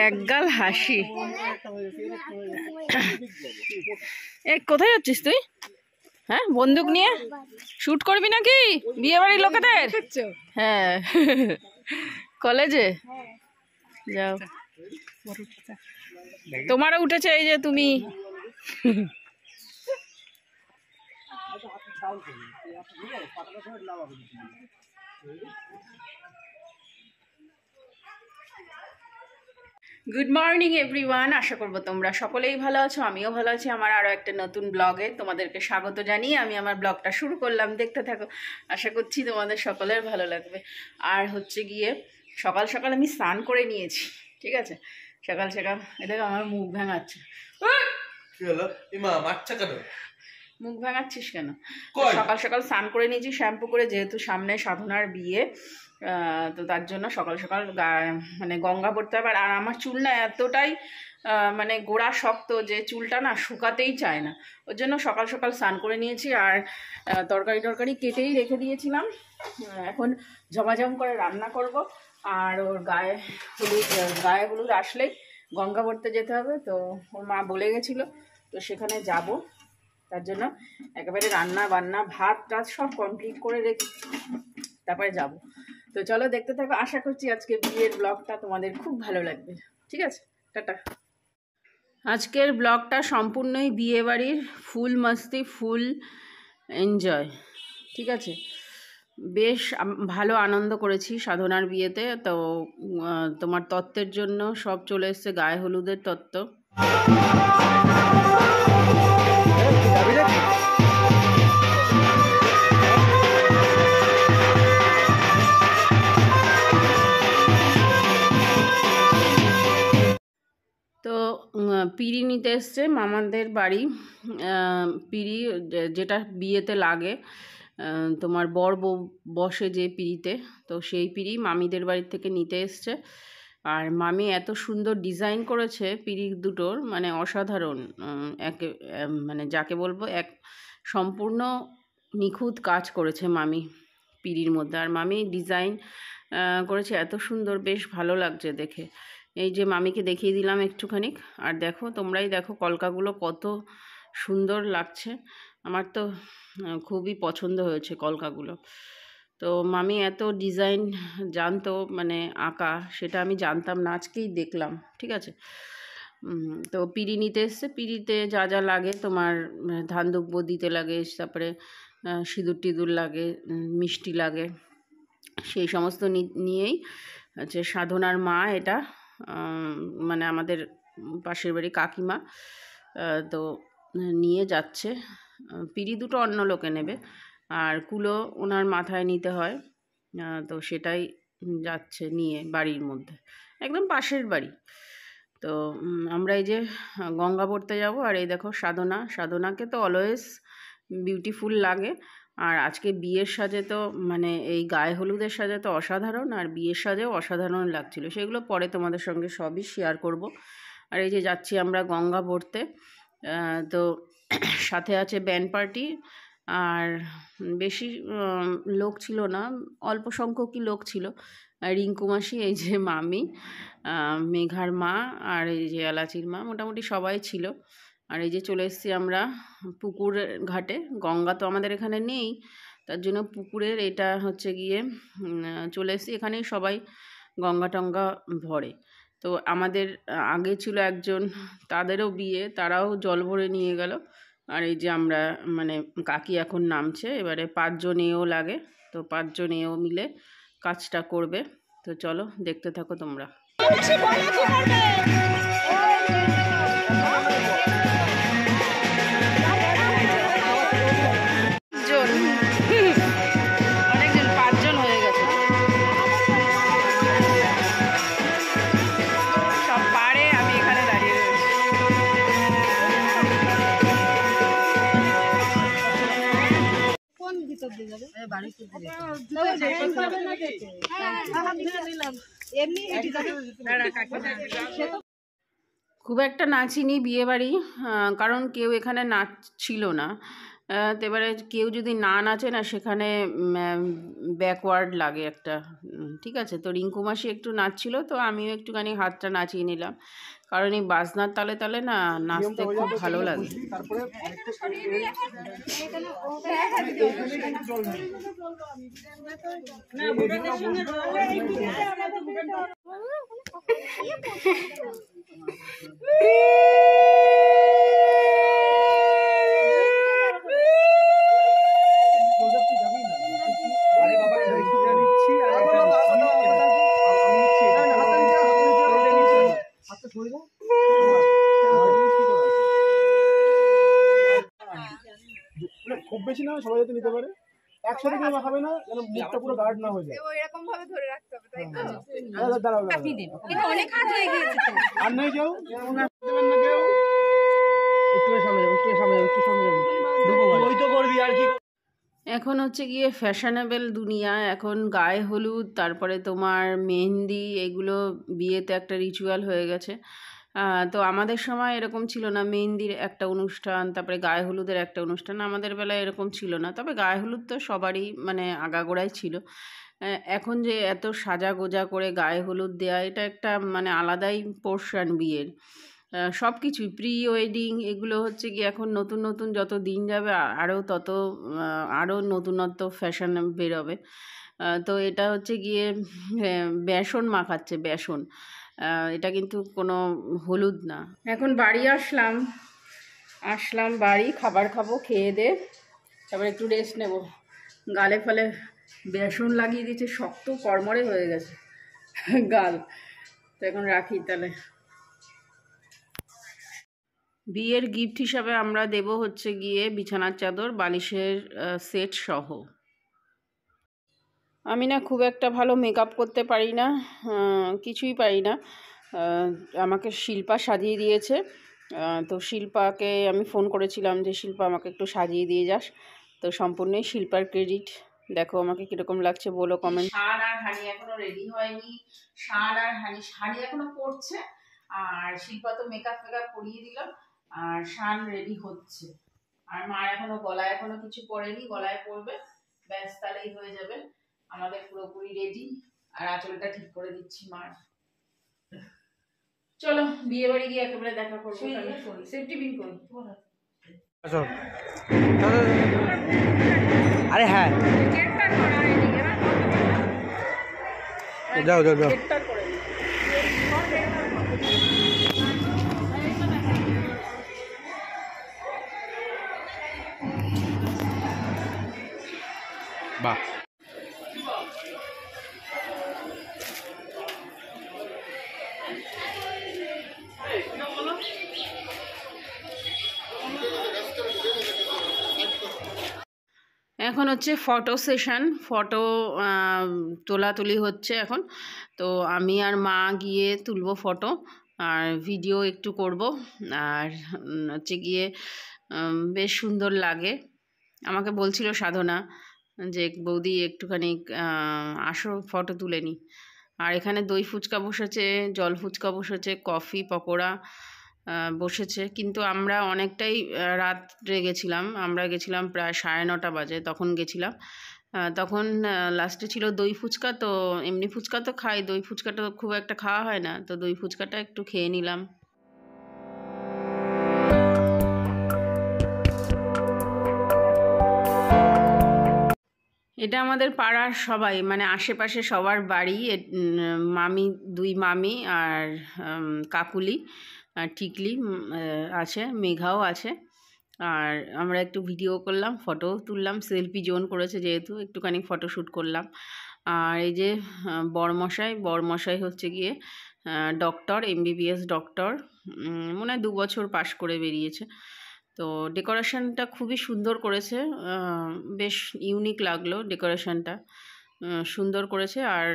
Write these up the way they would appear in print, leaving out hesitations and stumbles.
একগাল হাসি। কোথায় যাচ্ছিস তুই? হ্যাঁ, বন্দুক নিয়ে শুট করবি নাকি বিয়ে বাড়ির লোকেদের? হ্যাঁ, কলেজে যাও। তোমারও উঠেছে, এই যে তুমি। গুড মর্নিং এভরিওয়ান, আশা করবো তোমরা সকলেই ভালো আছো, আমিও ভালো আছি। আমার আরও একটা নতুন ব্লগে তোমাদেরকে স্বাগত জানিয়ে আমি আমার ব্লগটা শুরু করলাম। দেখতে থাকো, আশা করছি তোমাদের সকলের ভালো লাগবে। আর হচ্ছে গিয়ে সকাল সকাল আমি স্নান করে নিয়েছি, ঠিক আছে? সকাল সকাল এটাকে আমার মুখ ভাঙাচ্ছে। মুখ ভাঙাচ্ছিস কেন? সকাল সকাল স্নান করে নিয়েছি শ্যাম্পু করে, যেহেতু সামনে সাধনার বিয়ে, তো তার জন্য সকাল সকাল মানে গঙ্গা পড়তে হবে। আর আমার চুল না এতটাই মানে গোড়া শক্ত যে চুলটা না শুকাতেই চায় না, ওর জন্য সকাল সকাল স্নান করে নিয়েছি। আর তরকারি কেটেই রেখে দিয়েছিলাম, এখন ঝমাঝম করে রান্না করব। আর ওর গায়ে হলুদ আসলেই গঙ্গা পড়তে যেতে হবে, তো ওর মা বলে গেছিলো, তো সেখানে যাব। তার জন্য একেবারে রান্না বান্না ভাত টাত সব কমপ্লিট করে রেখে তারপরে যাব। তো চলো দেখতে থাকো, আশা করছি আজকে বিয়ের ব্লগটা তোমাদের খুব ভালো লাগবে। ঠিক আছে, টাটা। আজকের ব্লগটা সম্পূর্ণই বিয়ে বাড়ির ফুল মস্তি, ফুল এনজয়, ঠিক আছে? বেশ ভালো আনন্দ করেছি সাধনার বিয়েতে। তো তোমার তত্ত্বের জন্য সব চলে এসছে, গায়ে হলুদের তত্ত্ব। তো পিঁড়ি নিতে এসছে মামাদের বাড়ি, পিঁড়ি যেটা বিয়েতে লাগে, তোমার বর বউ বসে যে পিঁড়িতে, তো সেই পিঁড়ি মামিদের বাড়ির থেকে নিতে এসছে। আর মামি এত সুন্দর ডিজাইন করেছে পিঁড়ি দুটোর, মানে অসাধারণ। মানে যাকে বলবো এক সম্পূর্ণ নিখুঁত কাজ করেছে মামি পিঁড়ির মধ্যে। আর মামি ডিজাইন করেছে এত সুন্দর, বেশ ভালো লাগছে দেখে। এই যে মামিকে দেখিয়ে দিলাম একটুখানি। আর দেখো, তোমরাই দেখো কলকাগুলো কত সুন্দর লাগছে। আমার তো খুবই পছন্দ হয়েছে কলকাগুলো। তো মামি এত ডিজাইন জানতো, মানে আঁকা, সেটা আমি জানতাম না, আজকেই দেখলাম, ঠিক আছে? তো পিঁড়ি নিতে এসছে। পিঁড়িতে যা যা লাগে, তোমার ধান দুব্বো দিতে লাগে, তারপরে সিঁদুর টিঁদুর লাগে, মিষ্টি লাগে, সেই সমস্ত নিয়েই হচ্ছে সাধনার মা, এটা মানে আমাদের পাশের বাড়ি কাকিমা, তো নিয়ে যাচ্ছে। পিঁড়ি দুটো অন্য লোকে নেবে, আর কুলো ওনার মাথায় নিতে হয়, তো সেটাই যাচ্ছে নিয়ে বাড়ির মধ্যে, একদম পাশের বাড়ি। তো আমরা এই যে গঙ্গা পড়তে যাব। আর এই দেখো সাধনাকে তো অলওয়েজ বিউটিফুল লাগে। আর আজকে বিয়ের সাজে তো মানে এই গায়ে হলুদের সাজে তো অসাধারণ, আর বিয়ের সাজেও অসাধারণ লাগছিল। সেগুলো পরে তোমাদের সঙ্গে সবই শেয়ার করব। আর এই যে যাচ্ছি আমরা গঙ্গা পড়তে, তো সাথে আছে ব্যান্ড পার্টি। আর বেশি লোক ছিল না, অল্প সংখ্যকই লোক ছিল। রিঙ্কু মাসি, এই যে মামি, মেঘার মা, আর এই যে এলাচির মা, মোটামুটি সবাই ছিল। আর এই যে চলে এসেছি আমরা পুকুরের ঘাটে। গঙ্গা তো আমাদের এখানে নেই, তার জন্য পুকুরের এটা হচ্ছে গিয়ে চলে এসেছি। এখানেই সবাই গঙ্গা টঙ্গা ভরে। তো আমাদের আগে ছিল একজন, তাদেরও বিয়ে, তারাও জল ভরে নিয়ে গেল। আর এই যে আমরা মানে কাকি এখন নামছে, এবারে 5 জন এও লাগে, তো 5 জন এও মিলে কাজটা করবে। তো চলো দেখতে থাকো তোমরা। অনেকজন, 5 জন হয়ে গেছে, সব পারে, আমি এখানে দাঁড়িয়ে রয়েছি। খুব একটা নাচিনি বিয়ে বাড়ি, কারণ কেউ এখানে নাচ ছিল না। তো এবারে কেউ যদি না নাচে না, সেখানে ব্যাকওয়ার্ড লাগে একটা। ঠিক আছে, তো রিঙ্কু মাসি একটু নাচছিল, তো আমিও একটুখানি হাতটা নাচিয়ে নিলাম, কারণ এই বাজনার তালে তালে না নাচতে খুব ভালো লাগে। খুব বেশি না, সবাই যাতে নিতে পারে, একসাথে কেউ মাখাবে না, যেন মুখটা পুরো গার্ড না হয়ে যায়। এরকম ভাবে ধরে রাখতে হবে, তাই তো? দাঁড়াও, কিন্তু অনেক হাত হয়ে গিয়েছে তো। আর নেই কেউ দেবেন না কেউ, একটু সামনে যাও, একটু সামনে যাও, একটু সামনে যাও, ওই তো করবি আর কি। এখন হচ্ছে গিয়ে ফ্যাশনেবল দুনিয়া, এখন গায়ে হলুদ, তারপরে তোমার মেহেন্দি, এগুলো বিয়েতে একটা রিচুয়াল হয়ে গেছে। তো আমাদের সময় এরকম ছিল না, মেহেন্দির একটা অনুষ্ঠান, তারপরে গায়ে হলুদের একটা অনুষ্ঠান, আমাদের বেলায় এরকম ছিল না। তবে গায়ে হলুদ তো সবারই মানে আগাগোড়াই ছিল। এখন যে এত সাজা গোজা করে গায়ে হলুদ দেয়া, এটা একটা মানে আলাদাই পোর্শন বিয়ের। সব কিছুই প্রি ওয়েডিং এগুলো হচ্ছে কি এখন নতুন নতুন যত দিন যাবে আরও তত আরও নতুনত্ব ফ্যাশন বেরোবে। তো এটা হচ্ছে গিয়ে বেসন মাখাচ্ছে, বেসন। এটা কিন্তু কোনো হলুদ না। এখন বাড়ি আসলাম বাড়ি, খাবার খাবো, খেয়ে দে তারপরে একটু রেস্ট নেব। গালে ফালে বেসন লাগিয়ে দিয়েছে, শক্ত কড়মড়ে হয়ে গেছে গাল। তো এখন রাখি তাহলে। বিয়ের গিফট হিসাবে আমরা দেব হচ্ছে গিয়ে বিছানার চাদর, বালিশের সেট সহ। আমি না খুব একটা ভালো মেকআপ করতে পারি না, কিছুই পারি না। আমাকে শিল্পা সাজিয়ে দিয়েছে। তো শিল্পাকে আমি ফোন করেছিলাম যে শিল্পা আমাকে একটু সাজিয়ে দিয়ে যাস, তো সম্পূর্ণই শিল্পার ক্রেডিট। দেখো আমাকে কীরকম লাগছে বলো কমেন্ট। শান আর হানি এখনো রেডি হয়নি, শান আর হানি এখনো পড়ছে, আর শিল্পা তো মেকআপ করিয়ে দিলাম, আর শান রেডি হচ্ছে। আর মা এখনো গলায় এখনো কিছু পরেনি, গলায় পরবে, ব্যাস তাহলেই হয়ে যাবে আমাদের পুরোপুরি রেডি। আর আঁচলটা ঠিক করে দিচ্ছি মার। চলো বিয়ে বাড়ি গিয়ে একেবারে দেখা করবো। সেফটি পিন করি। আরে হ্যাঁ, যাও যাও যাও। বাহ, এখন হচ্ছে ফটো সেশন, ফটো তোলাতুলি হচ্ছে এখন। তো আমি আর মা গিয়ে তুলবো ফটো, আর ভিডিও একটু করব। আর হচ্ছে গিয়ে বেশ সুন্দর লাগে। আমাকে বলছিল সাধনা যে বৌদি একটুখানি আসো ফটো তুলে নি। আর এখানে দই ফুচকা বসেছে, জল ফুচকা বসেছে, কফি পকোড়া বসেছে। কিন্তু আমরা অনেকটাই রাত্রে গেছিলাম, আমরা গেছিলাম প্রায় 9:30 বাজে, তখন গেছিলাম। তখন লাস্টে ছিল দই ফুচকা। তো এমনি ফুচকা তো খাই, দই ফুচকাটা খুব একটা খাওয়া হয় না, তো দই ফুচকাটা একটু খেয়ে নিলাম। এটা আমাদের পাড়ার সবাই, মানে আশেপাশে সবার বাড়ি। মামি, দুই মামি আর কাকুলি আর টিকলি আছে, মেঘাও আছে। আর আমরা একটু ভিডিও করলাম, ফটো তুললাম, সেলফি জোন করেছে যেহেতু, একটুখানি ফটোশ্যুট করলাম। আর এই যে বরমশাই হচ্ছে গিয়ে ডক্টর, MBBS ডক্টর, মনে হয় 2 বছর পাশ করে বেরিয়েছে। তো ডেকোরেশনটা খুবই সুন্দর করেছে, বেশ ইউনিক লাগলো ডেকোরেশনটা, সুন্দর করেছে। আর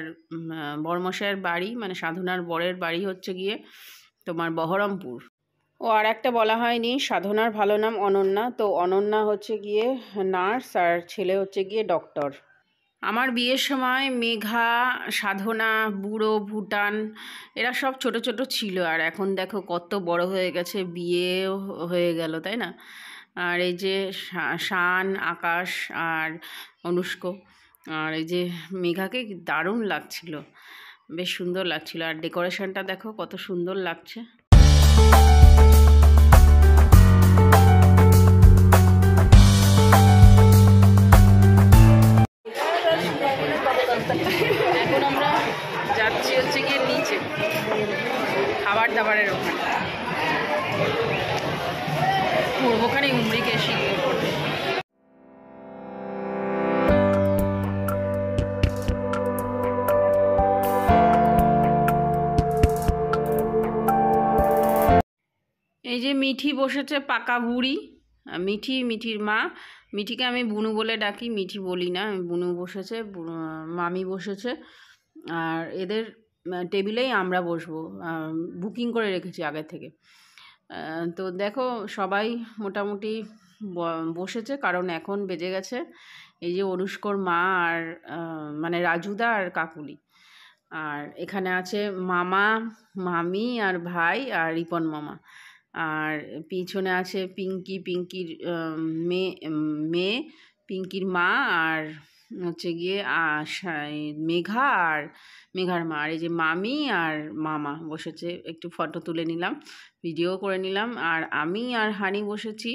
বরমশাইয়ের বাড়ি মানে সাধনার বরের বাড়ি হচ্ছে গিয়ে তোমার বহরমপুর। ও আর একটা বলা হয়নি, সাধনার ভালো নাম অনন্যা। তো অনন্যা হচ্ছে গিয়ে নার্স, আর ছেলে হচ্ছে গিয়ে ডক্টর। আমার বিয়ের সময় মেঘা, সাধনা, বুড়ো, ভুটান এরা সব ছোট ছোট ছিল, আর এখন দেখো কত বড় হয়ে গেছে, বিয়েও হয়ে গেল, তাই না? আর এই যে শান, আকাশ আর অনুষ্ক, আর এই যে মেঘাকে দারুণ লাগছিল, বেশ সুন্দর লাগছিল। আর ডেকোরেশনটা দেখো কত সুন্দর লাগছে। এখন আমরা যাচ্ছি হচ্ছে গিয়ে নিচে খাবার দাবারের ওখানে, ওখানে উমরিকে শিখবো করবে। এই যে মিঠি বসেছে, পাকা বুড়ি মিঠির মা। মিঠিকে আমি বুনু বলে ডাকি, মিঠি বলি না, বুনু বসেছে, মামি বসেছে। আর এদের টেবিলেই আমরা বসবো, বুকিং করে রেখেছি আগে থেকে। তো দেখো সবাই মোটামুটি বসেছে, কারণ এখন বেজে গেছে এই যে অনুষ্কর মা আর মানে রাজুদা আর কাকুলি। আর এখানে আছে মামা, মামি আর ভাই আর রিপন মামা। আর পিছনে আছে পিঙ্কির মেয়ে, পিঙ্কির মা, আর হচ্ছে গিয়ে মেঘা আর মেঘার মা। আর এই যে মামি আর মামা বসেছে, একটু ফটো তুলে নিলাম, ভিডিও করে নিলাম। আর আমি আর হানি বসেছি,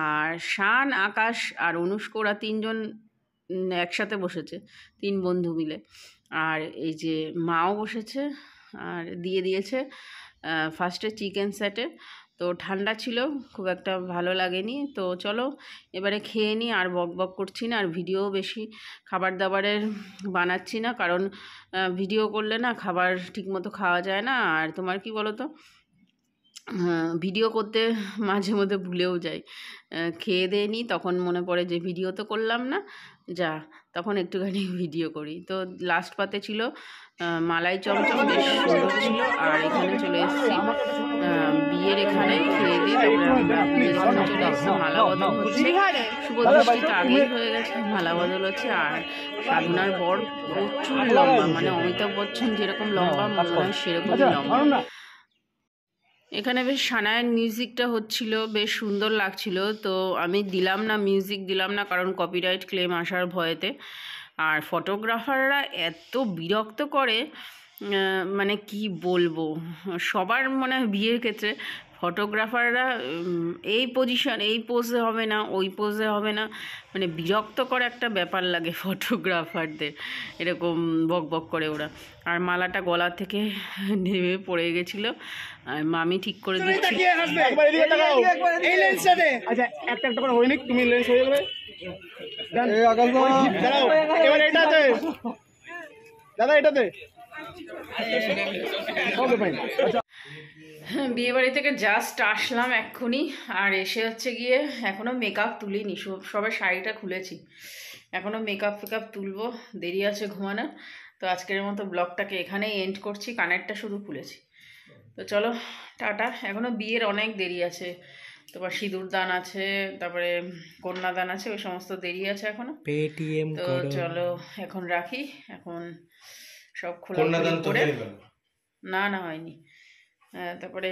আর শান, আকাশ আর অনুষ্ক ওরা তিনজন একসাথে বসেছে, 3 বন্ধু মিলে। আর এই যে মাও বসেছে, আর দিয়েছে ফার্স্টে চিকেন সেটে। তো ঠান্ডা ছিল, খুব একটা ভালো লাগেনি। তো চলো এবারে খেয়ে নিই, আর বক করছি না, আর ভিডিও বেশি খাবার দাবারের বানাচ্ছি না, কারণ ভিডিও করলে না খাবার ঠিকমতো খাওয়া যায় না। আর তোমার কি বলো তো, ভিডিও করতে মাঝে মধ্যে ভুলেও যাই, খেয়ে দিয়ে নিই, তখন মনে পড়ে যে ভিডিও তো করলাম না, তখন একটুখানি ভিডিও করি। তো লাস্ট পাতে ছিল মালাই চমচম, বেশ সুন্দর ছিল। আর এখানে চলে এসেছি বিয়ের এখানে, খেয়ে দিয়ে তারপরে আমরা বিয়ের এখানে চলে এসেছি। মালা বদল হচ্ছে, শুভ দৃষ্টির আগেই হয়ে গেছে, মালা বদল হচ্ছে। আর সাধনার বর প্রচুর লম্বা, মানে অমিতাভ বচ্চন যেরকম লম্বা মনে হয় সেরকমই লম্বা। এখানে বেশ সানায়ের মিউজিকটা হচ্ছিল, বেশ সুন্দর লাগছিল। তো আমি মিউজিক দিলাম না, কারণ কপিরাইট ক্লেম আসার ভয়েতে। আর ফটোগ্রাফাররা এত বিরক্ত করে, মানে কি বলবো, সবার মনে হয় বিয়ের ক্ষেত্রে ফটোগ্রাফাররা এই পজিশন, এই পোজে হবে না, ওই পোজে হবে না, মানে বিরক্তকর একটা ব্যাপার লাগে ফটোগ্রাফারদের, এরকম বক করে ওরা। আর মালাটা গলা থেকে নেমে পড়ে গেছিলো, আর মামি ঠিক করে দিচ্ছি। আচ্ছা একটা করে হয়নি, তুমি লেন্স হয়ে যাবে দাদা, এটাতে বিয়ে বাড়ি থেকে জাস্ট আসলাম এক্ষুনি, আর এসে হচ্ছে গিয়ে এখনও মেকআপ তুলিনি, সবে শাড়িটা খুলেছি, এখনও মেকআপ তুলবো, দেরি আছে ঘুমানোর। তো আজকের মতো ব্লগটাকে এখানেই এন্ড করছি, কানেরটা শুধু খুলেছি। তো চলো টাটা, এখনও বিয়ের অনেক দেরি আছে, তোমার সিঁদুর দান আছে, তারপরে কন্যাদান আছে, ওই সমস্ত দেরি আছে এখনো। তো চলো এখন রাখি, এখন সব খোলা করে, না হয়নি, তারপরে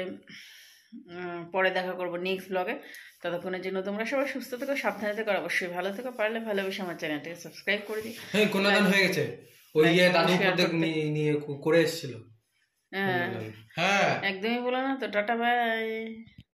পরে দেখা করবো নেক্সট ব্লগে। ততক্ষণের জন্য তোমরা সবাই সুস্থ থেকো, সাবধানে থেকো, অবশ্যই ভালো থেকো, পারলে ভালোবেসে আমার চ্যানেলটাকে সাবস্ক্রাইব করে দিই। হ্যাঁ, কন্যাদান হয়ে গেছে, ওই দাদু নিয়ে করে এসেছিল। হ্যাঁ একদমই বলো না তো, টাটা বাই।